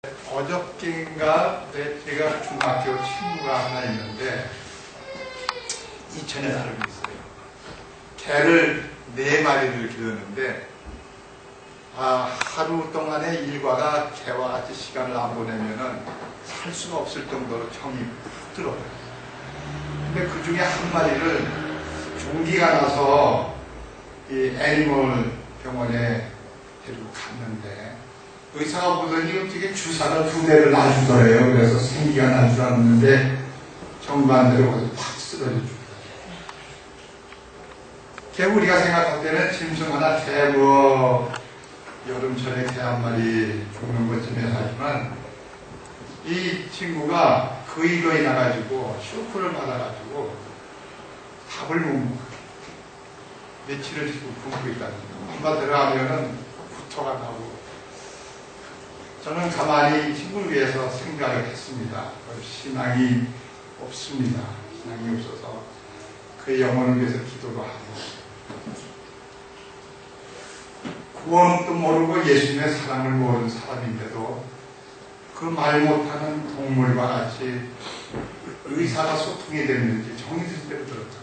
어저께인가 제가 중학교 친구가 하나 있는데 이천에 살고 있어요. 개를 4마리를 기르는데 하루 동안의 일과가 개와 같이 시간을 안 보내면은 살 수가 없을 정도로 정이 푹 들어요. 근데 그 중에 한 마리를 종기가 나서 이 애니멀 병원에 데리고 갔는데 의사가 보더니 어떻게 주사를 2대를 놔주더래요. 그래서 생기가 날 줄 알았는데 정반대로 가서 팍 쓰러져 죽더래요. 우리가 생각할 때는 짐승 하나 여름철에 개 한 마리 죽는 것쯤에 하지만 이 친구가 그 일로 인해가지고 쇼크를 받아가지고 밥을 못 먹어요. 며칠을 지금 굶고 있다는 거예요. 한번 들어가면은 구토가 나고. 저는 가만히 이 친구를 위해서 생각을 했습니다. 신앙이 없습니다. 신앙이 없어서 그의 영혼을 위해서 기도도 하고 구원도 모르고 예수님의 사랑을 모르는 사람인데도 그 말 못하는 동물과 같이 의사가 소통이 됐는지 정이 들 대로 들었잖아요.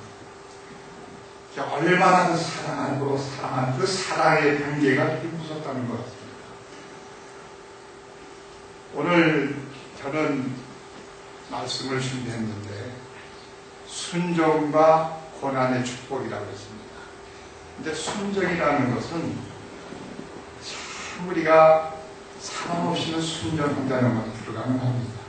얼마나 그 사랑하고 사랑한 그 사랑의 단계가 그렇게 무섭다는 것 같습니다. 오늘 저는 말씀을 준비했는데 순종과 고난의 축복이라고 했습니다. 근데 순종이라는 것은 참 우리가 사람 없이는 순종한다는 것도 불가능합니다.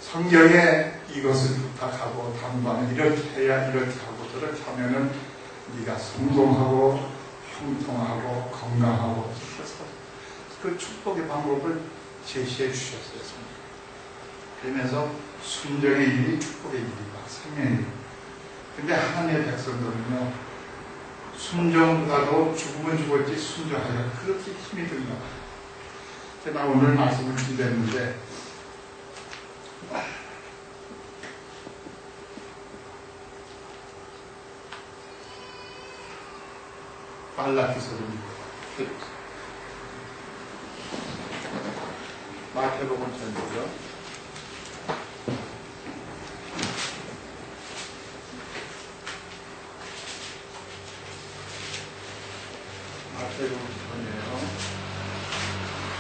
성경에 이것을 부탁하고 당부하면 이렇게 해야 이렇게 하고 저렇게 하면은 네가 성공하고 형통하고 건강하고 그 축복의 방법을 제시해 주셨어요. 그러면서 순종의 일이 축복의 일이다. 생명의 일. 근데 하나님의 백성들은요, 순종보다도 죽으면 죽었지 순종하려 그렇게 힘이 든가 봐요. 제가 오늘 말씀을 준비했는데 말라기서입니다. 마태복음 전이죠. 마태복음 전이에요.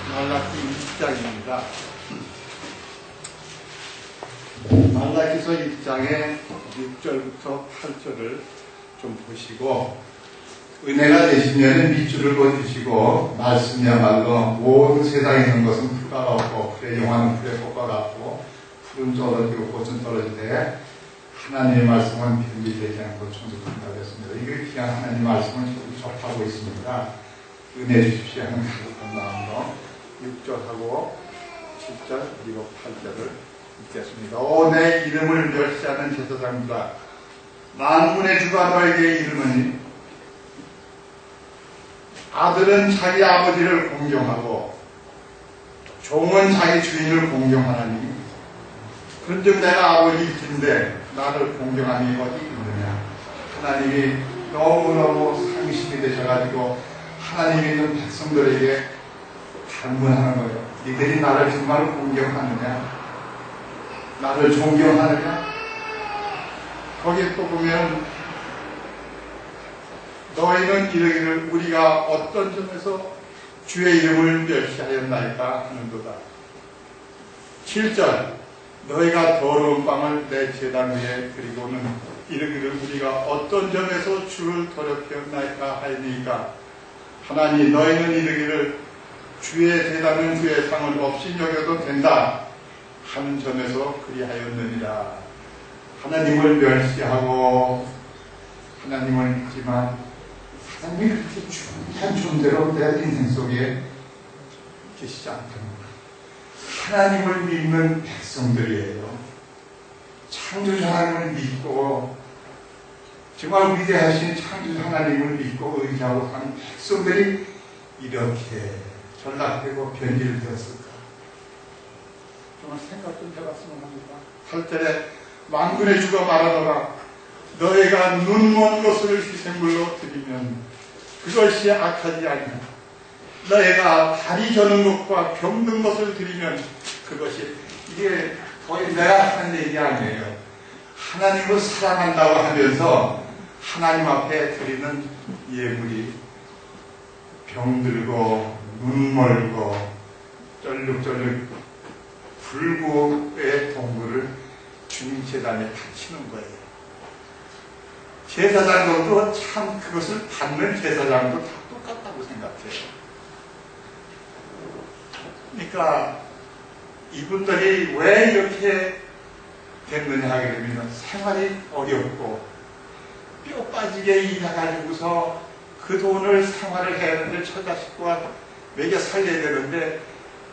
말라기 1장입니다. 말라기서 1장의 6절부터 8절을 좀 보시고 은혜가 되시면 밑줄을 그어주시고 말씀이야말로 모든 세상에 있는 것은 풀과 같고 풀의 영화는 풀의 꽃과 같고 풀은 떨어지고 꽃은 떨어지되 하나님의 말씀은 변질되지 않고 천속한다고 했습니다. 이거 귀한 하나님의 말씀을 접하고 있습니다. 은혜 주십시오 하는 가득한 마음으로 6절하고 7절 그리고 8절을 읽겠습니다. 오 내 이름을 멸시하는 제사장들아 만군의 주가 너에게 이르노니 아들은 자기 아버지를 공경하고 종은 자기 주인을 공경하나니 그런즉 내가 아버지인데 나를 공경함이 어디 있느냐. 하나님이 너무너무 상심이 되셔가지고 하나님이 있는 백성들에게 단문하는 거예요. 니들이 나를 정말 공경하느냐, 나를 존경하느냐. 거기에 또 보면 너희는 이르기를 우리가 어떤 점에서 주의 이름을 멸시하였나이까 하는도다. 7절 너희가 더러운 빵을 내 제단 위에 그리고는 이르기를 우리가 어떤 점에서 주를 더럽혔나이까 하니까 하나님 너희는 이르기를 주의 제단은 주의 상을 없이 여겨도 된다 하는 점에서 그리하였느니라. 하나님을 멸시하고 하나님을 믿지만 하나님이 그렇게 중요한 존재로 내 인생 속에 계시지 않다는 하나님을 믿는 백성들이에요. 창조주 하나님을 믿고 정말 위대하신 창조주 하나님을 믿고 의지하고 사는 백성들이 이렇게 전락되고 변질되었을까? 정말 생각 좀 해봤으면 합니다. 8절에 만군의 주가 말하노라 너희가 눈먼 것을 희생물로 드리면 그것이 악하지 아니하나 너희가 다리 저는 것과 병든 것을 드리면 그것이 이게 거의 내가 하는 얘기 아니에요. 하나님을 사랑한다고 하면서 하나님 앞에 드리는 예물이 병들고 눈 멀고 쩔룩쩔룩 불구의 동물을 주님 제단에 바치는 거예요. 제사장도 참 그것을 받는 제사장도 다 똑같다고 생각해요. 그러니까 이분들이 왜 이렇게 됐느냐 하게 되면 생활이 어렵고 뼈 빠지게 일해가지고서 그 돈을 생활을 해야 되는데 처자식과 먹여 살려야 되는데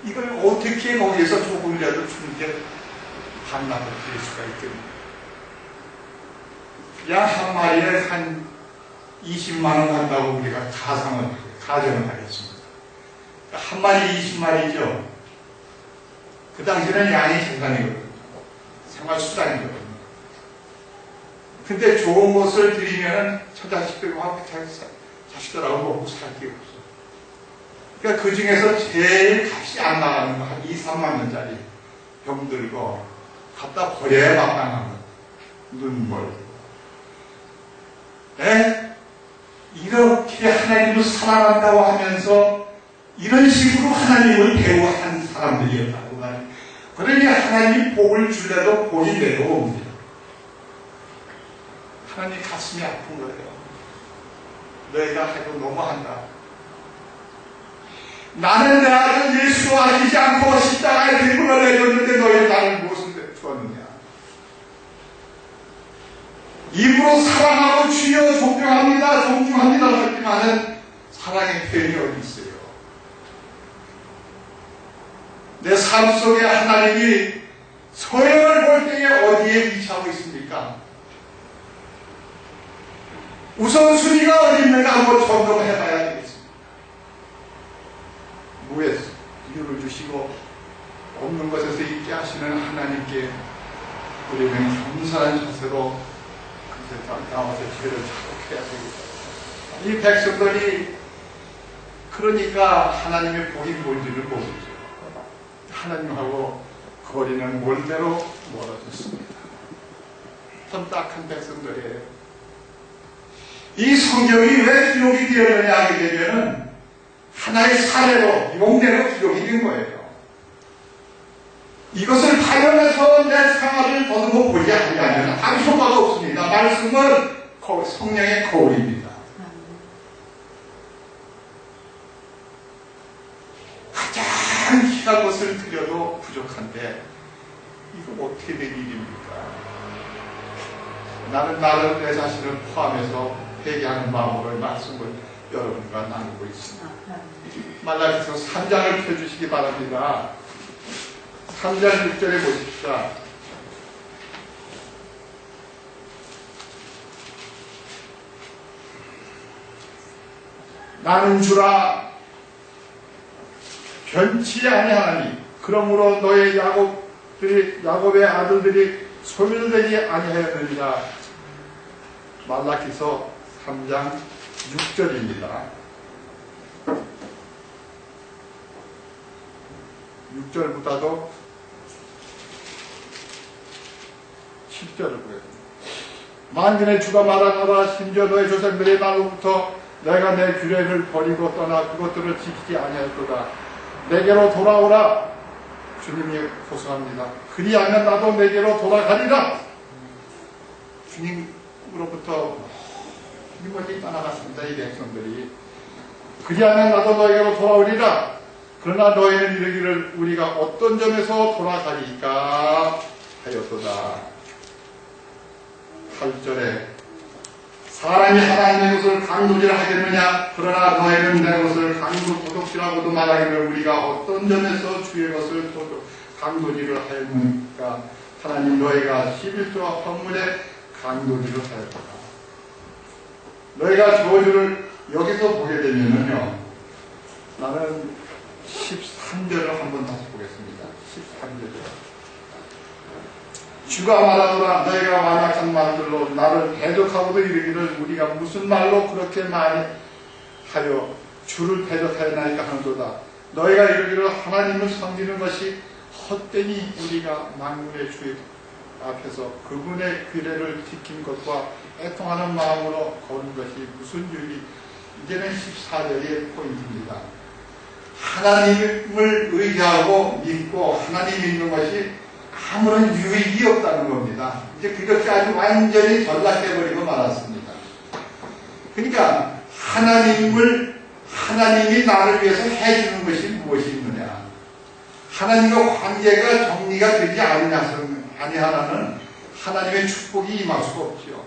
이걸 어떻게 거기에서 조금이라도 주님께 반납을 드릴 수가 있겠느냐. 양 한 마리에 한 20만 원 한다고 우리가 가정을 하겠습니다. 한 마리 20마리죠. 그 당시에는 양이 생산이거든요. 생활수단이거든요. 근데 좋은 것을 드리면 처자식들과 자식들하고 먹고 살 게 없어. 그러니까 그 중에서 제일 값이 안 나가는 거 한 2, 3만 원짜리 병들고 갖다 버려야 마땅한 거. 눈물. 네? 이렇게 하나님을 사랑한다고 하면서 이런 식으로 하나님을 대우한 사람들이었다고 말해요. 그러니 하나님 복을 줄래도 복이 내려옵니다. 하나님 가슴이 아픈 거예요. 너희가 해도 너무한다. 나는 내 아들 예수로 알리지 않고 십자가에 대구를 내줬는데 너희 나를 무엇을 주었느냐. 입으로 사랑하고 주여 존경합니다 하지만은 사랑의 표현이 어디 있어요? 내 삶 속에 하나님이 서영을 볼 때에 어디에 위치하고 있습니까? 우선순위가 어디 있는가 한번 점검해봐야 되겠습니다. 무에서 이유를 주시고 없는 것에서 있게 하시는 하나님께 우리는 겸손한 자세로 그 세상 가운데 죄를 자복해야 되겠다. 이 백성들이 그러니까 하나님의 복이 뭔지를 모르죠. 하나님하고 거리는 멀대로 멀어졌습니다. 참 딱한 백성들이에요. 이 성경이 왜 기록이 되었느냐 하게 되면 하나의 사례로, 용례로 기록이 된 거예요. 이것을 발견해서 내 생활을 더듬어 보지 않으면 아무 효과가 없습니다. 말씀은 성령의 거울입니다. 가장 귀한 것을 드려도 부족한데 이거 어떻게 된 일입니까? 나는 나를 내 자신을 포함해서 회개하는 마음으로 말씀을 여러분과 나누고 있습니다. 말라기서 3장을 펴주시기 바랍니다. 3장 6절에 보십시다. 나는 주라 변치 아니하나니 그러므로 너의 야곱의 아들들이 소멸되지 아니하였느니라. 말라기서 3장 6절입니다. 6절보다도 10절을 보여요. 만군의 주가 말하노라. 심지어 너의 조상들의 날로부터 내가 내 규례를 버리고 떠나 그것들을 지키지 아니하였도다. 내게로 돌아오라. 주님이 호소합니다. 그리하면 나도 내게로 돌아가리라. 주님으로부터 멀리 떠나갔습니다. 이 백성들이. 그리하면 나도 너에게로 돌아오리라. 그러나 너희는 이르기를 우리가 어떤 점에서 돌아가리까 하였도다. 8절에 사람이 하나님의 것을 강도질을 하겠느냐. 그러나 너희는 내 것을 도둑질하고도 말하기를 우리가 어떤 점에서 주의 것을 강도질을 하였느니까. 하나님 너희가 11조와 헌물에 강도질을 하였도다. 너희가 저주를 여기서 보게 되면은요, 나는 13절을 한번 다시 보겠습니다. 13절이요. 주가 말하노라. 너희가 완악한 말들로 나를 대적하고도 이르기를 우리가 무슨 말로 그렇게 많이 하여 주를 대적하였나이까 하는도다. 너희가 이르기를 하나님을 섬기는 것이 헛되니 우리가 만군의 주 앞에서 그분의 규례를 지킨 것과 애통하는 마음으로 거는 것이 무슨 유익이. 이제는 14절의 포인트입니다. 하나님을 의지하고 믿고 하나님 믿는 것이 아무런 유익이 없다는 겁니다. 이제 그렇게 아주 완전히 전락해버리고 말았습니다. 그러니까 하나님이 나를 위해서 해주는 것이 무엇이 있느냐. 하나님과 관계가 정리가 되지 아니하라는 하나님의 축복이 임할 수가 없죠.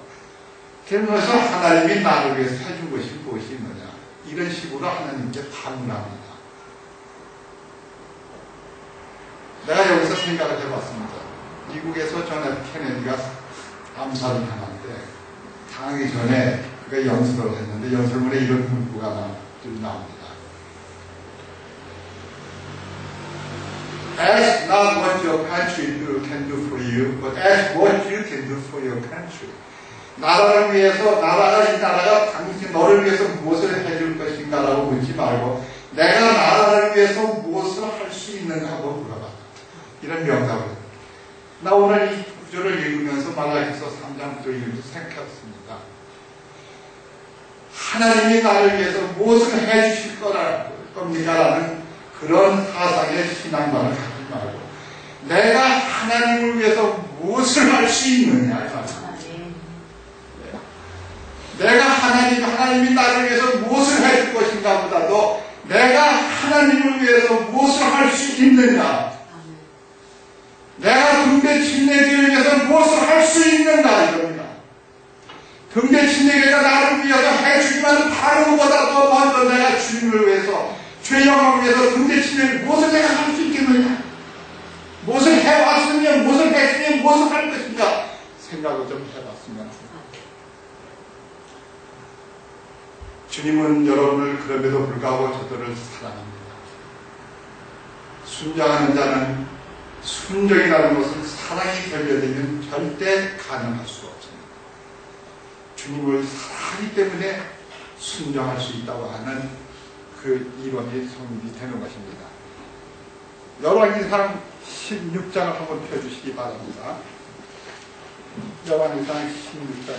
그러면서 하나님이 나를 위해서 해준 것이 무엇이 있느냐. 이런 식으로 하나님께 반문합니다. 내가 여기서 생각을 해봤습니다. 미국에서 존 F 케네디가 암살을 당하기 전에 그가 연설을 했는데 연설문에 이런 문구가 나옵니다. Ask not what your country can do for you, but ask what you can do for your country. 나라를 위해서, 이 나라가 당신 너를 위해서 무엇을 해줄 것인가라고 묻지 말고 내가 나라를 위해서 무엇을 할 수 있는가 하고 물어봐. 이런 명답을 했습니다. 나 오늘 이 구절을 읽으면서 말라기서 3장 구절 읽으면서 생각했습니다. 하나님이 나를 위해서 무엇을 해주실 겁니까? 라는 그런 사상의 신앙관을 갖지 말고 내가 하나님을 위해서 무엇을 할 수 있느냐. 내가 하나님이 나를 위해서 무엇을 해줄 것인가 보다도 내가 하나님을 위해서 무엇을 할 수 있느냐. 내가 등대 침례교회를 위해서 무엇을 할 수 있는가 이겁니다. 등대 침례교회가 나를 위해서 해주기만 하는 것보다도 먼저 내가 주님을 위해서 죄 영광을 위해서 등대 침례를 무엇을 내가 할 수 있겠느냐. 무엇을 해왔으면 무엇을 했으면 무엇을 할 것인가 생각을 좀 해봤으면 합니다. 주님은 여러분을 그럼에도 불구하고 저들을 사랑합니다. 순종하는 자는 순종이라는 것은 사랑이 결여되면 절대 가능할 수가 없습니다. 주님을 사랑하기 때문에 순종할 수 있다고 하는 그 이론이 성립이 되는 것입니다. 열왕기상 16장을 한번 펴주시기 바랍니다. 열왕기상 16장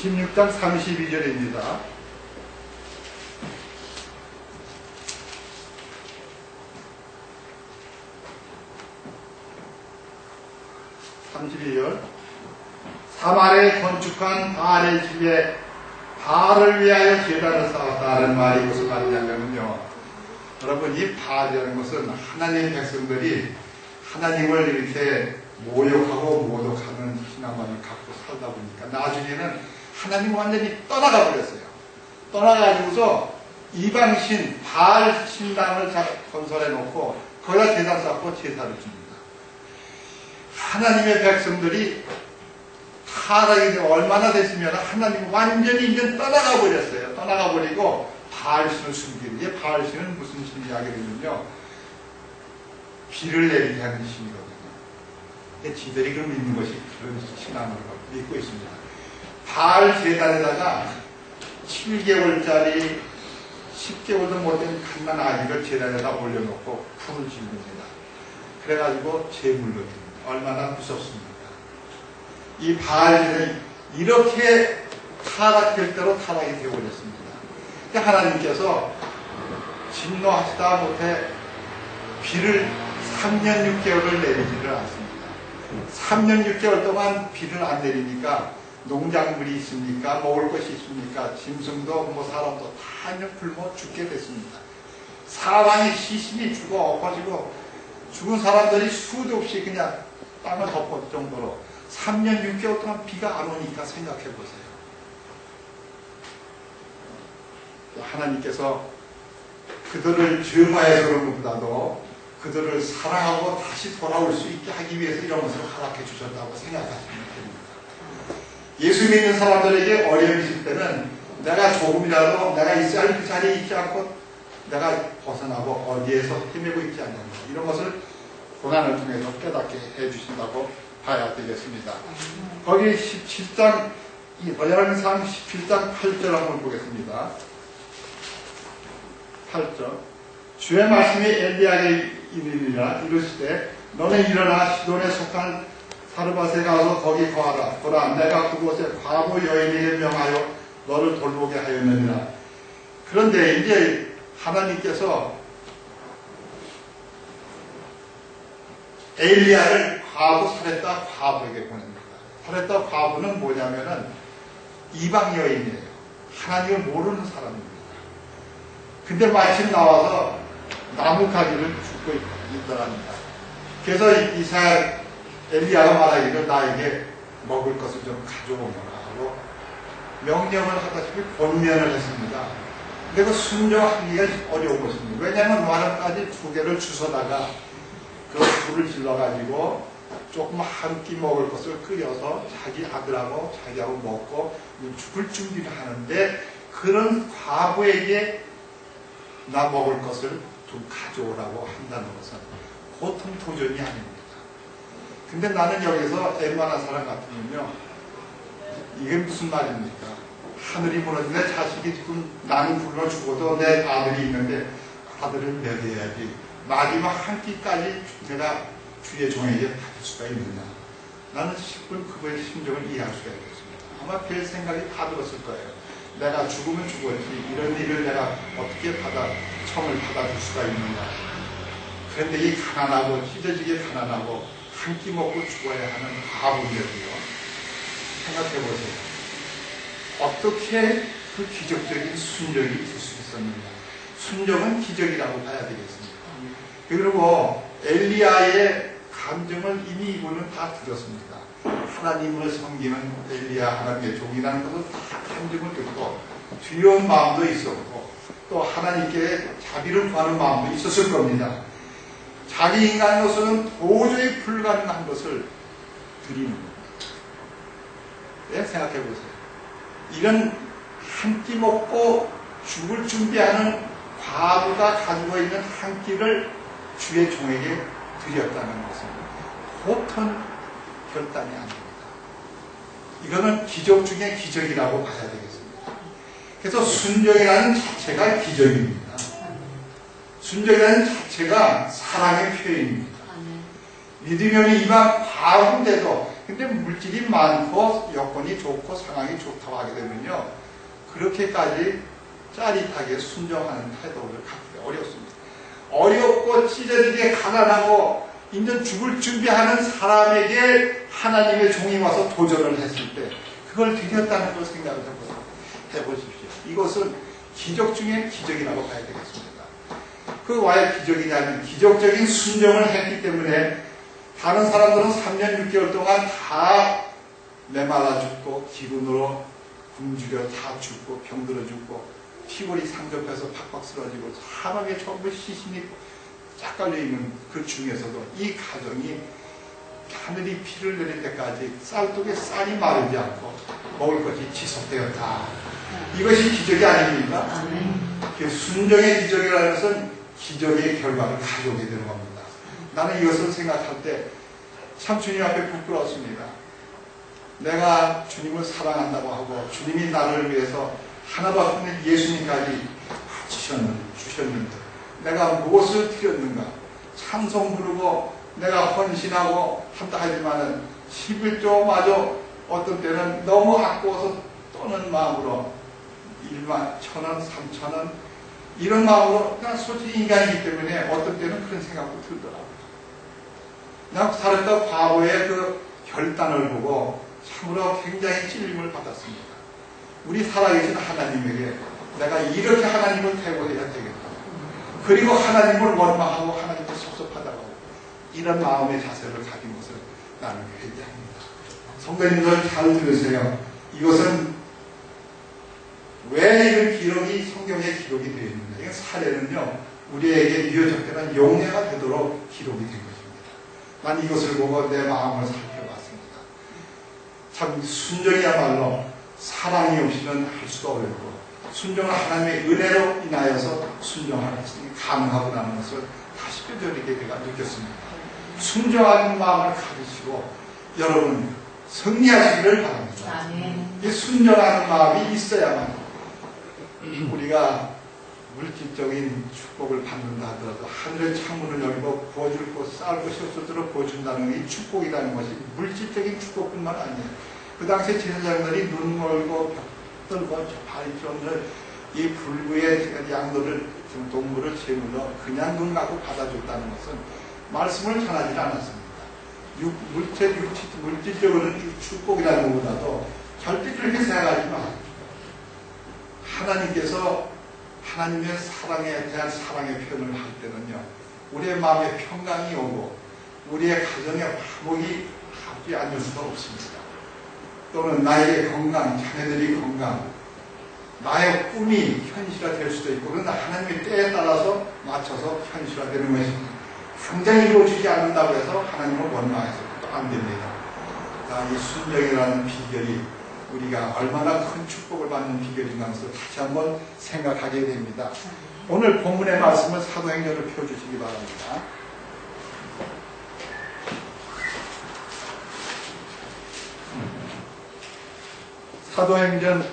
16장 32절입니다. 사마리아에 건축한 바알의 집에 바알을 위하여 제단을 쌓았다는 말이 무슨 말이냐면요. 여러분, 이 바알이라는 것은 하나님의 백성들이 하나님을 이렇게 모욕하고 모독하는 신앙관을 갖고 살다 보니까 나중에는 하나님을 완전히 떠나가 버렸어요. 떠나가지고서 이방신 바알 신당을 건설해 놓고 거기다 제단 쌓고 제사를 줍니다. 하나님의 백성들이 타락이 되고 얼마나 됐으면 하나님 완전히 이제 떠나가 버렸어요. 떠나가 버리고 바알신을 숨기는 게 바알신은 무슨 신이냐게 되면요. 비를 내리게 하는 신이거든요. 지들이 그 믿는 것이 그런 신앙을 믿고 있습니다. 바알 제단에다가 7개월짜리 10개월도 못된 갓난 아기를 제단에다 올려놓고 불을 지릅니다. 그래가지고 제물로 줍니다. 얼마나 무섭습니까? 이 바알은 이렇게 타락될 대로 타락이 되어버렸습니다. 하나님께서 진노하시다 못해 비를 3년 6개월을 내리지를 않습니다. 3년 6개월 동안 비를 안 내리니까 농작물이 있습니까? 먹을 것이 있습니까? 짐승도 뭐 사람도 다 굶어 죽게 됐습니다. 사방이 시신이 죽어 엎어지고 죽은 사람들이 수도 없이 그냥 땅을 덮을 정도로 3년 6개월 동안 비가 안 오니까 생각해 보세요. 하나님께서 그들을 죄마에서 그런 것보다도 그들을 사랑하고 다시 돌아올 수 있게 하기 위해서 이런 것을 허락해 주셨다고 생각하시면 됩니다. 예수 믿는 사람들에게 어려움이 있을 때는 내가 조금이라도 내가 있어야 할 그 자리에 있지 않고 내가 벗어나고 어디에서 헤매고 있지 않는가, 이런 것을 고난을 통해서 깨닫게 해주신다고 봐야 되겠습니다. 거기 17장, 열왕기상 17장 8절 한번 보겠습니다. 8절. 주의 말씀이 엘리야에게 이르니라. 이르시되 너는 일어나 시돈에 속한 사르밧에 가서 거기 거하라. 보라, 내가 그곳에 과부 여인에게 명하여 너를 돌보게 하였느니라. 그런데 이제 하나님께서 엘리야를 과부 사렙다 과부에게 보냅니다. 사렙다 과부는 뭐냐면은 이방 여인이에요. 하나님을 모르는 사람입니다. 근데 마침 나와서 나무 가지를 줍고 있더랍니다. 그래서 엘리야가 말하기를 나에게 먹을 것을 좀 가져오너라 하고 명령을 하다시피 권면을 했습니다. 근데 그 순종하기가 어려운 것입니다. 왜냐하면 마늘가지 2개를 주워다가 그 불을 질러가지고 조금 한 끼 먹을 것을 끓여서 자기 아들하고 자기하고 먹고 죽을 준비를 하는데, 그런 과부에게 나 먹을 것을 좀 가져오라고 한다는 것은 보통 도전이 아닙니다. 근데 나는 여기서 웬만한 사람 같으면요, 이게 무슨 말입니까? 하늘이 무너지는데 자식이 지금 나는 굶어 죽어도 내 아들이 있는데 아들을 먹여야지, 마지막 한 끼까지 내가 주의 종에게 받을 수가 있느냐. 나는 10분 그거의 심정을 이해할 수가 있겠습니다. 아마 별 생각이 다 들었을 거예요. 내가 죽으면 죽었지, 이런 일을 내가 어떻게 청을 받아줄 수가 있는가. 그런데 이 가난하고 찢어지게 가난하고 한 끼 먹고 죽어야 하는 과부인데도요, 생각해 보세요. 어떻게 그 기적적인 순종이 될 수 있었는가. 순종은 기적이라고 봐야 되겠습니다. 그리고 엘리야의 감정을 이미 이분은 다 들었습니다. 하나님을 섬기는 엘리야, 하나님의 종이라는 것을 다 감정을 듣고 두려운 마음도 있었고 또 하나님께 자비를 구하는 마음도 있었을 겁니다. 자기 인간으로서는 도저히 불가능한 것을 드리는 겁니다. 네, 생각해 보세요. 이런 한 끼 먹고 죽을 준비하는 과부가 가지고 있는 한 끼를 주의 종에게 드렸다는 것은 보통 결단이 아닙니다. 이거는 기적 중에 기적이라고 봐야 되겠습니다. 그래서 순종이라는 자체가 기적입니다. 순종이라는 자체가 사랑의 표현입니다. 믿음이 없는 이방 과부인데도 근데 물질이 많고 여건이 좋고 상황이 좋다고 하게 되면요, 그렇게까지 짜릿하게 순종하는 태도를 갖기 어렵습니다. 어렵고 찢어지게 가난하고 이제 죽을 준비하는 사람에게 하나님의 종이 와서 도전을 했을 때 그걸 드렸다는 걸 생각을 해보십시오. 이것은 기적 중에 기적이라고 봐야 되겠습니다. 그 왜 기적이냐면 기적적인 순종을 했기 때문에 다른 사람들은 3년 6개월 동안 다 메말라 죽고 기근으로 굶주려 다 죽고 병들어 죽고 피골이 상접해서 팍팍 쓰러지고 사람의 전부 시신이 쫙 깔려있는 그 중에서도 이 가정이 하늘이 비를 내릴 때까지 쌀독에 쌀이 마르지 않고 먹을 것이 지속되었다. 이것이 기적이 아닙니까? 순종의 기적이라는 것은 기적의 결과를 가져오게 되는 겁니다. 나는 이것을 생각할 때 참 주님 앞에 부끄럽습니다. 내가 주님을 사랑한다고 하고 주님이 나를 위해서 하나밖에 없는 예수님까지 주셨는데 내가 무엇을 드렸는가. 찬송 부르고 내가 헌신하고 한다 하지만은 11조마저 어떤 때는 너무 아까워서 떠는 마음으로 1만, 1,000원, 3,000원 이런 마음으로 그냥 솔직히 인간이기 때문에 어떤 때는 그런 생각도 들더라고요. 나 사람과 과거의 그 결단을 보고 참으로 굉장히 찔림을 받았습니다. 우리 살아계신 하나님에게 내가 이렇게 하나님을 대우해야 되겠다. 그리고 하나님을 원망하고 하나님을 섭섭하다고 이런 마음의 자세를 가진 것을 나는 회개합니다. 성도님들 잘 들으세요. 이것은 왜 이런 기록이 성경에 기록이 되어 있는가. 이 사례는요, 우리에게 유효적절한 용해가 되도록 기록이 된 것입니다. 난 이것을 보고 내 마음을 살펴봤습니다. 참 순종이야말로 사랑이 없이는 할 수가 어렵고 순종은 하나님의 은혜로 인하여서 순종하는 것이 가능하고 나는 것을 다시 뼈저리게 내가 느꼈습니다. 순종하는 마음을 가지시고 여러분 승리하시기를 바랍니다. 이 순종하는 마음이 있어야만 우리가 물질적인 축복을 받는다 하더라도 하늘의 창문을 열고 부어줄 것, 쌓을 것이 없어도록 부어준다는 이 축복이라는 것이 물질적인 축복뿐만 아니에요. 그 당시에 제사장들이 눈 멀고 벽 들고 발이 쫓는 이 불구의 양들을 동물을 제물로 그냥 눈 감고 받아줬다는 것은 말씀을 전하지 않았습니다. 물질적으로는 축복이라는 것보다도 절대 그렇게 생각하지 마. 하나님께서 하나님의 사랑에 대한 사랑의 표현을 할 때는요, 우리의 마음에 평강이 오고 우리의 가정에 화목이 하지 않을 수가 없습니다. 또는 나에게 건강, 자녀들이 건강, 나의 꿈이 현실화될 수도 있고, 그러나 하나님의 때에 따라서 맞춰서 현실화되는 것입니다. 당장 이루어지지 않는다고 해서 하나님을 원망해서 또 안 됩니다. 이 순종이라는 비결이 우리가 얼마나 큰 축복을 받는 비결인가 것을 다시 한번 생각하게 됩니다. 오늘 본문의 말씀은 사도행전을 펴주시기 바랍니다. 사도행전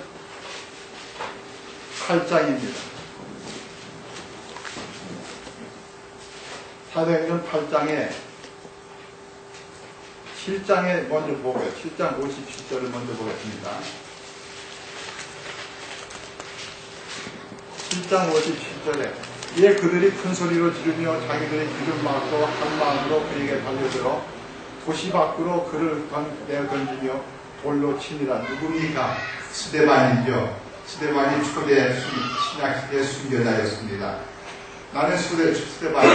8장입니다. 사도행전 8장에 7장에 먼저 보고요. 7장 57절을 먼저 보겠습니다. 7장 57절에 이에 그들이 큰 소리로 지르며 자기들의 귀를 막고 한 마음으로 그에게 달려들어 도시 밖으로 그를 내던지며 돌로 치니라. 누굽니까? 스데반이죠. 스데반이 초대 신약시대 순교자였습니다. 나는 스데반이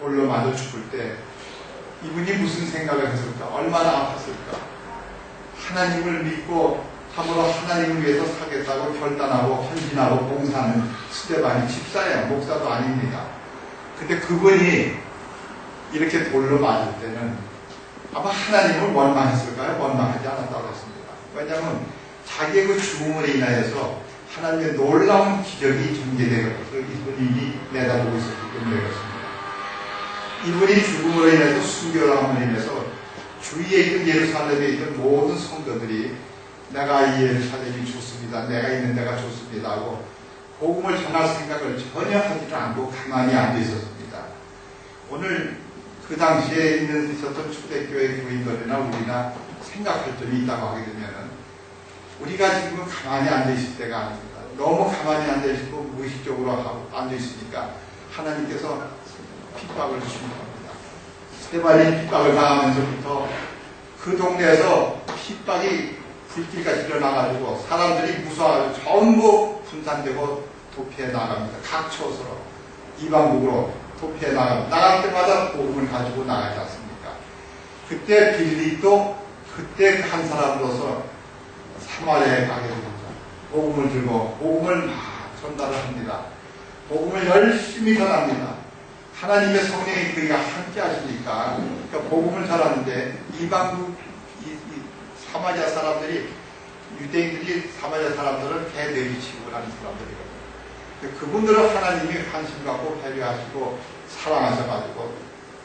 돌로 맞아 죽을 때 이분이 무슨 생각을 했을까? 얼마나 아팠을까? 하나님을 믿고 참으로 하나님을 위해서 살겠다고 결단하고 헌신하고 봉사하는 스데반이 집사예요. 목사도 아닙니다. 근데 그분이 이렇게 돌로 맞을 때는 아마 하나님을 원망했을까요? 원망하지 않았다고 했습니다. 왜냐하면 자기의 그 죽음으로 인하여서 하나님의 놀라운 기적이 전개되는 것을 이분이 내다보고 있었기 때문에 그렇습니다. 이분이 죽음으로 인해서 순교함으로 인해서 주위에 있는 예루살렘에 있는 모든 성도들이 내가 이 예루살렘이 좋습니다. 내가 있는 데가 좋습니다 하고 복음을 전할 생각을 전혀 하지 않고 가만히 앉아 있었습니다. 오늘 그 당시에 있었던 초대교회 교인들이나 우리나 생각할 점이 있다고 하게 되면 우리가 지금 가만히 앉아 있을 때가 아닙니다. 너무 가만히 앉아 있고 무의식적으로 앉아 있으니까 하나님께서 핍박을 주신 겁니다. 스데반이 핍박을 당하면서부터 그 동네에서 핍박이 불길같이 일어나가지고 사람들이 무서워하고 전부 분산되고 도피해 나갑니다. 각 처소로 이방국으로 도피해 나갑니다. 나갈 때마다 복음을 가지고 나가지 않습니까? 그때 빌립도 그때 한 사람으로서 사마리아에 가게 됩니다. 복음을 들고 복음을 전달을 합니다. 복음을 열심히 전합니다. 하나님의 성령이 그에게 함께 하시니까 그러니까 복음을 전하는데 이방국 사마리아 사람들이 유대인들이 사마리아 사람들을 개내리치고 하는 사람들이거든요. 그분들은 하나님이 관심 갖고 배려하시고 사랑하셔가지고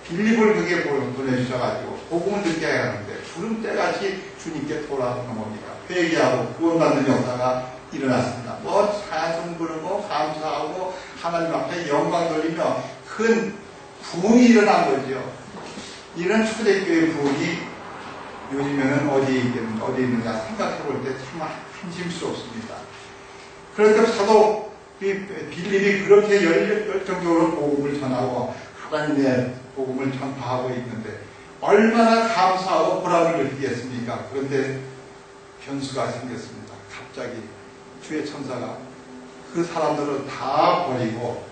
빌립을 그게 보내주셔가지고 복음을 듣게 해야 하는데 구름대같이 주님께 돌아오는 겁니다. 회개하고 구원받는 역사가 일어났습니다. 뭐 찬송 부르고 감사하고 하나님 앞에 영광 돌리며 큰 부흥이 일어난 거죠. 이런 초대교회 부흥이 요즘에는 어디 있느냐 생각해 볼 때 참 한심스럽습니다. 그러니까 사도 빌립이 그렇게 열정적으로 복음을 전하고 하나님의 복음을 전파하고 있는데 얼마나 감사하고 보람을 느끼겠습니까? 그런데 변수가 생겼습니다. 갑자기 주의 천사가 그 사람들을 다 버리고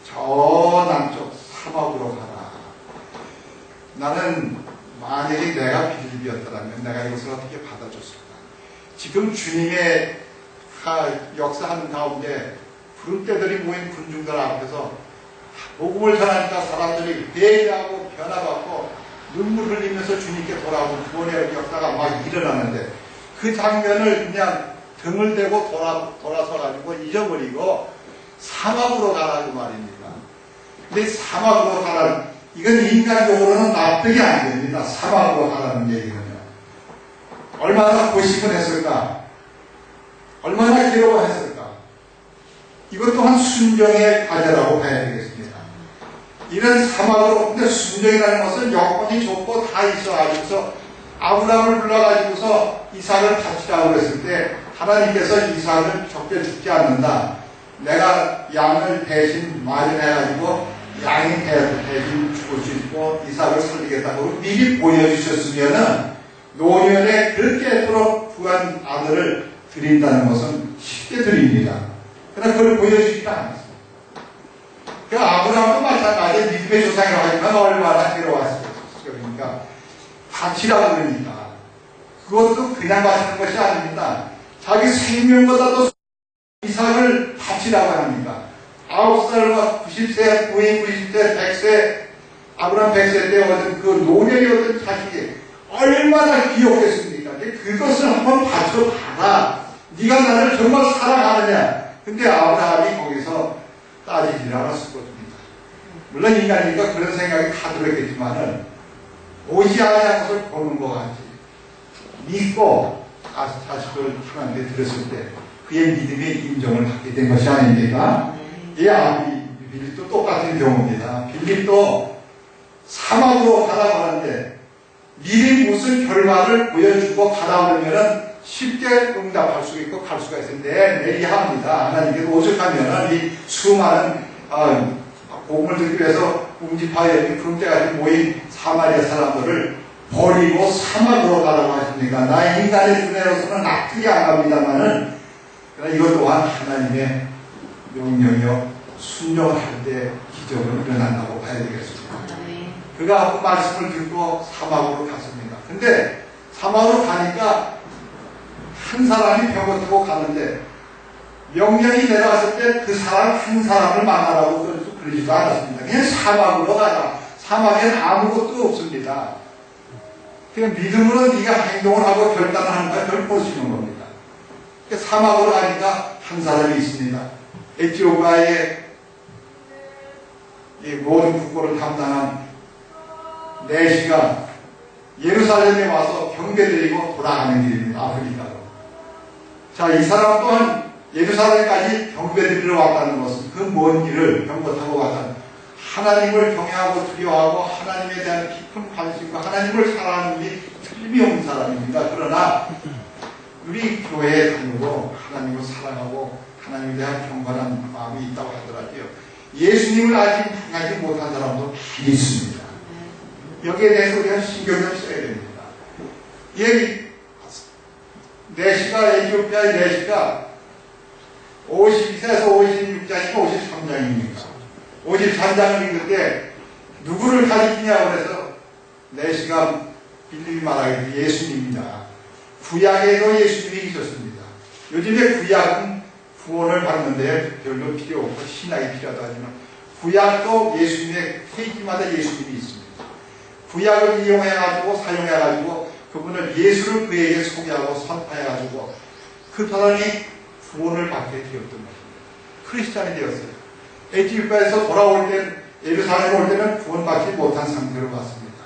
저 남쪽 사막으로 가라. 나는 만약에 내가 빌립이었더라면 내가 이것을 어떻게 받아줬을까? 지금 주님의 역사하는 가운데 구름대들이 모인 군중들 앞에서 복음을 전하니까 사람들이 회개하고 변화받고 눈물 흘리면서 주님께 돌아오고 구원의 역사가 막 일어나는데 그 장면을 그냥 등을 대고 돌아서가지고 잊어버리고 사막으로 가라고 말입니다. 근데 사막으로 가라, 이건 인간적으로는 납득이 안 됩니다. 사막으로 가라는 얘기는요. 얼마나 고시분했을까? 얼마나 괴로워했을까? 이것 또한 순종의 과제라고 봐야 되겠습니다. 이런 사막으로, 근데 순종이라는 것은 여건이 좋고 다 있어가지고서 아브라함을 불러가지고서 이삭을 바치라고 그랬을 때 하나님께서 이삭을 적게 죽지 않는다. 내가 양을 대신 마련해가지고 양이 대신 죽을 수 있고 이삭을 살리겠다고 미리 보여주셨으면은 노년에 그렇게도록 부한 아들을 드린다는 것은 쉽게 드립니다. 그러나 그걸 보여주지가 않았습니다. 그 아브라함도 마찬가지로 믿음의 조상이라고 하지만 얼마나 괴로웠습니까? 바치라고 그러니까 그것도 그냥 바치는 것이 아닙니다. 자기 생명보다도 이삭을 바치라고 합니다. 9살과 90세, 부인 90세, 100세, 아브라함 100세 때 얻은 그 노년이 얻은 자식이 얼마나 귀엽겠습니까? 그것을 한번 바쳐봐라. 네가 나를 정말 사랑하느냐? 근데 아브라함이 거기서 따지질 않았을 것입니다. 물론 인간이니까 그런 생각이 다 들었겠지만은 오지 않은 것을 보는 것 같이 믿고 자식을 하나님께 들었을 때 그의 믿음의 인정을 받게 된 것이 아닙니까? 이 빌립도 똑같은 경우입니다. 빌립도 사막으로 가라고 하는데 미리 무슨 결과를 보여주고 가라고 하면은 쉽게 응답할 수 있고 갈 수가 있는데 매리합니다. 하나님께서 오죽하면은 이 수많은 복음을 듣기 위해서 웅집하여 그런 때까지 모인 사마리아 사람들을 버리고 사막으로 가라고 하십니까? 나 인간의 눈에로서는 납득이 안 갑니다만은 이것 또한 하나님의 명령이요 순종할 때 기적은 일어난다고 봐야 되겠습니다. 그가 그 말씀을 듣고 사막으로 갔습니다. 근데 사막으로 가니까 한 사람이 병을 타고 가는데 명령이 내려왔을 때 그 사람 한 사람을 만나라고 그러지도 않았습니다. 그냥 사막으로 가라. 사막에는 아무것도 없습니다. 그냥 믿음으로 네가 행동을 하고 결단을 하는 거야. 그걸 보시는 겁니다. 사막으로 가니까 한 사람이 있습니다. 에티오피아의 모든 국고를 담당한 내시가 예루살렘에 와서 경배드리고 돌아가는 길입니다. 아프리카로. 자, 이 사람 또한 예루살렘까지 경배드리러 왔다는 것은 그 먼 길을 병거 타고 갔다는 하나님을 경외하고 두려워하고 하나님에 대한 깊은 관심과 하나님을 사랑하는 게 틀림이 없는 사람입니다. 그러나 우리 교회에 다니고 하나님을 사랑하고 하나님에 대한 경건한 마음이 있다고 하더라도요. 예수님을 아직 만나지 못한 사람도 많이 있습니다. 여기에 대해서 우리가 신경을 써야 됩니다. 내시가 에티오피아의 내시가 52세에서 56장이니까 53장입니까? 53장을 읽을 때 누구를 가리키냐고 해서 내시가 빌립이 말하기를 예수님입니다. 구약에도 예수님이 있었습니다. 요즘에 구약은 구원을 받는데 별로 필요 없고 신학이 필요하다 하지만 구약도 예수님의 페이지마다 예수님이 있습니다. 구약을 이용해가지고 사용해가지고 그분을 예수를 그에게 소개하고 선포해가지고 그 사람이 구원을 받게 되었던 것입니다. 크리스찬이 되었어요. 에티오피아에서 돌아올 때 예루살렘에 올 때는 구원받지 못한 상태로 갔습니다.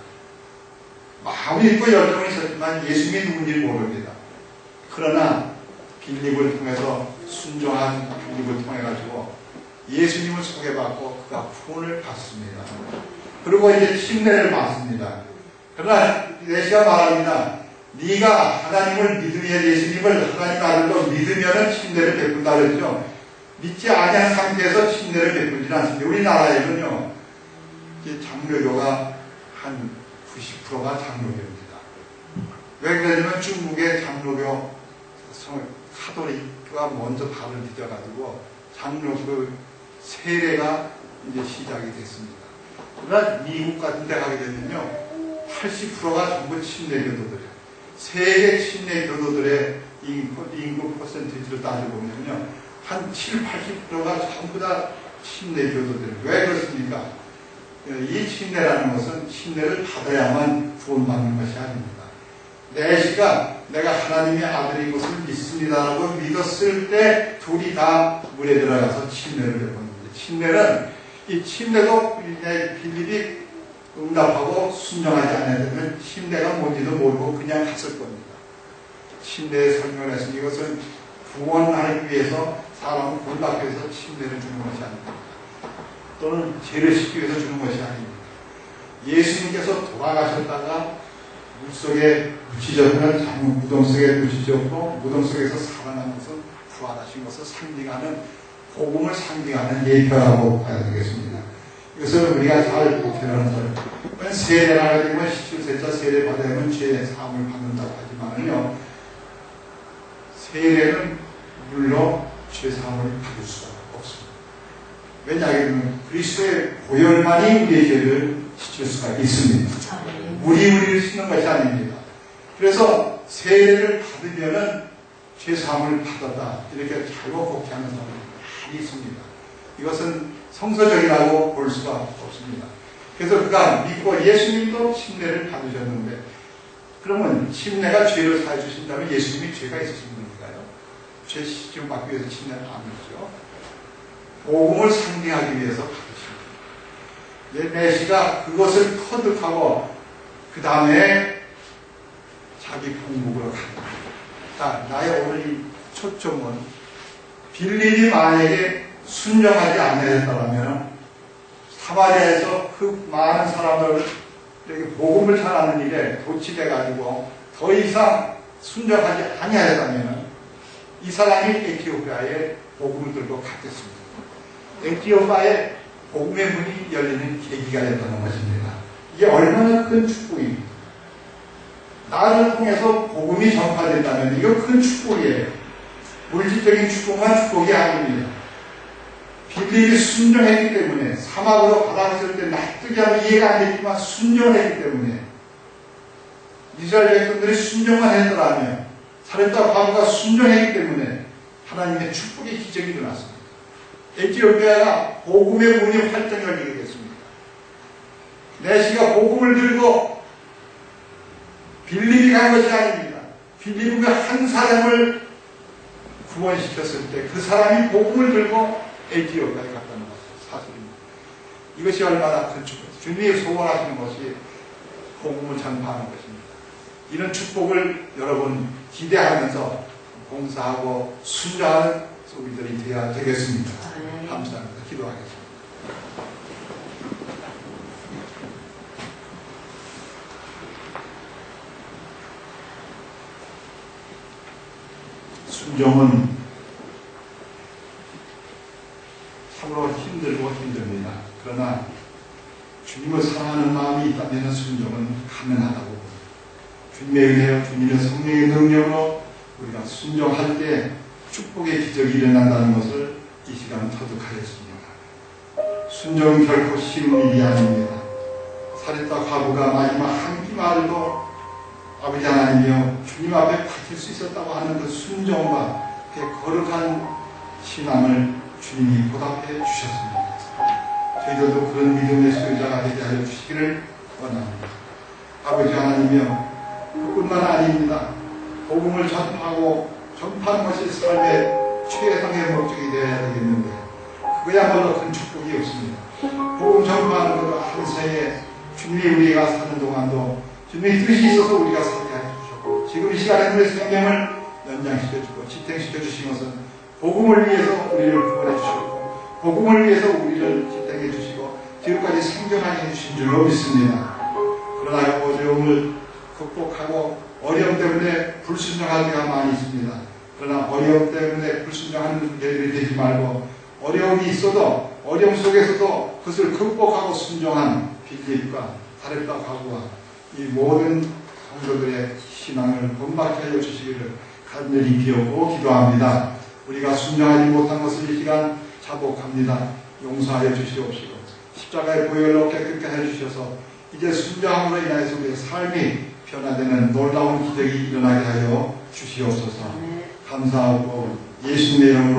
마음이 있고 열정이 있었지만 예수님이 누군지 모릅니다. 그러나 빌립을 통해서 순종한 빌립을 통해가지고 예수님을 소개받고 그가 구원을 받습니다. 그리고 이제 침례를 받습니다. 그러나 내시가 말합니다. 네가 하나님을 믿으면 예수님을 하나님 아들로 믿으면 침례를 베푼다 그랬죠. 믿지 아니한 상태에서 침례를 베풀지는 않습니다. 우리나라에는요 장로교가 한 90%가 장로교입니다. 왜 그러냐면 중국의 장로교 카톨릭가 먼저 발을 뒤져가지고 장로교 세례가 이제 시작이 됐습니다. 그러나 미국 같은 데 가게 되면요 80%가 전부 침례 교도들이에요. 세계 침례 교도들의 인구 퍼센티지를 따져보면요 한 7, 80%가 전부 다 침례 교도들. 왜 그렇습니까? 이 침례라는 것은 침례를 받아야만 구원받는 것이 아닙니다. 내시가 내가 하나님의 아들인 것을 믿습니다라고 믿었을 때 둘이 다 물에 들어가서 침례를 해보는데, 침례는 이 침례도 빌립이 응답하고 순종하지 않으면 침례가 뭔지도 모르고 그냥 갔을 겁니다. 침례의 설명을 했으니 이것은 구원하기 위해서 사람을 구원하기 위해서 침례를 주는 것이 아닙니다. 또는 죄를 씻기 위해서 주는 것이 아닙니다. 예수님께서 돌아가셨다가 물속에 묻히셨던 작은 무덤 속에 묻히셨고 무덤 속에서 살아난 것은 부활하신 것을 상징하는, 복음을 상징하는 예표라고 봐야 되겠습니다. 이것을 우리가 잘 목표하는 거예요. 세례를 되면 17세자 세례 받으면 죄의 사함을 받는다고 하지만요, 세례는 물로 죄 사함을 받을 수가 없습니다. 왜냐하면 그리스도의 보혈만이 우리의 죄를 씻을 수가 있습니다. 물이 우리를 씻는 것이 아닙니다. 그래서 세례를 받으면은 죄 사함을 받았다, 이렇게 잘못 복귀하는 사람이 많이 있습니다. 이것은 성서적이라고 볼 수가 없습니다. 그래서 그가 믿고 예수님도 침례를 받으셨는데, 그러면 침례가 죄를 사해 주신다면 예수님이 죄가 있으신 분인가요? 죄 씻김 받기 위해서 침례는 아니죠. 복음을 상징하기 위해서 받으십니다. 메시가 그것을 터득하고 그 다음에 자기 본국으로 갑니다. 자, 나의 오늘 이 초점은 빌립이 만약에 순종하지 않았다면 사마리아에서 그 많은 사람들에게 복음을 전하는 일에 도취돼가지고 더 이상 순종하지 아니하였다면 이 사람이 에티오피아에 복음을 들고 갔겠습니다. 에티오피아에 복음의 문이 열리는 계기가 됐다는 것입니다. 이게 얼마나 큰 축복입니다. 나를 통해서 복음이 전파된다면 이거 큰 축복이에요. 물질적인 축복만 축복이 아닙니다. 빌립이 순종했기 때문에, 사막으로 가다했을 때 납득이 하면 이해가 안 됐지만 순종했기 때문에, 이스라엘 백성들이 순종만 했더라면, 사렙과 과부가 순종했기 때문에 하나님의 축복의 기적이 일어났습니다. 에티오피아가 복음의 문이 활짝 열리게 됐습니다. 내시가 복음을 들고 빌립이 간 것이 아닙니다. 빌립이 한 사람을 구원시켰을 때 그 사람이 복음을 들고 에티오피아에 갔다는 사실입니다. 이것이 얼마나 큰 축복입니다. 주님이 소원하시는 것이 복음을 전파하는 것입니다. 이런 축복을 여러분 기대하면서 봉사하고 순종하는 우리들이 되어야 되겠습니다. 감사합니다. 기도하겠습니다. 순종은 참으로 힘들고 힘듭니다. 그러나 주님을 사랑하는 마음이 있다면 순종은 가능하다고 봅니다. 주님의 은혜와 주님의 성령의 능력으로 우리가 순종할 때 축복의 기적이 일어난다는 것을 이 시간 터득하였습니다. 순종은 결코 쉬운 일이 아닙니다. 사렙과 과부가 마지막 한 끼말도 아버지 하나님이여 주님 앞에 바칠 수 있었다고 하는 그 순종과 그 거룩한 신앙을 주님이 보답해 주셨습니다. 저희들도 그런 믿음의 소유자가 되게 하여 주시기를 원합니다. 아버지 하나님이여, 그뿐만 아닙니다. 복음을 전파하는 것이 삶의 최상의 목적이 되어야 되겠는데 그야말로 큰 축복이 없습니다. 복음 전파하는 것도 한 세에 주님이 우리가 사는 동안도 주님의 뜻이 있어서 우리가 살게 해주셨고, 지금 이 시간에 우리의 생명을 연장시켜주고 지탱시켜 주신 것은 복음을 위해서 우리를 구원해 주셨고, 복음을 위해서 우리를 지탱해 주시고 지금까지 생존하게 해주신 줄로 믿습니다. 그러나 어려움을 극복하고 어려움 때문에 불순종할 때가 많이 있습니다. 그러나 어려움 때문에 불순종하는 일들이 되지 말고, 어려움이 있어도 어려움 속에서도 그것을 극복하고 순종한 빌립과 사렙과 과부와 이 모든 성도들의 신앙을 본받게 하여 주시기를 간절히 비옵고 기도합니다. 우리가 순종하지 못한 것을 이 시간 자복합니다. 용서하여 주시옵시고 십자가의 보혈로 깨끗게 해주셔서 이제 순종함으로 인하여서 우리의 삶이 변화되는 놀라운 기적이 일어나게 하여 주시옵소서. 감사하고 예수님의 이름으로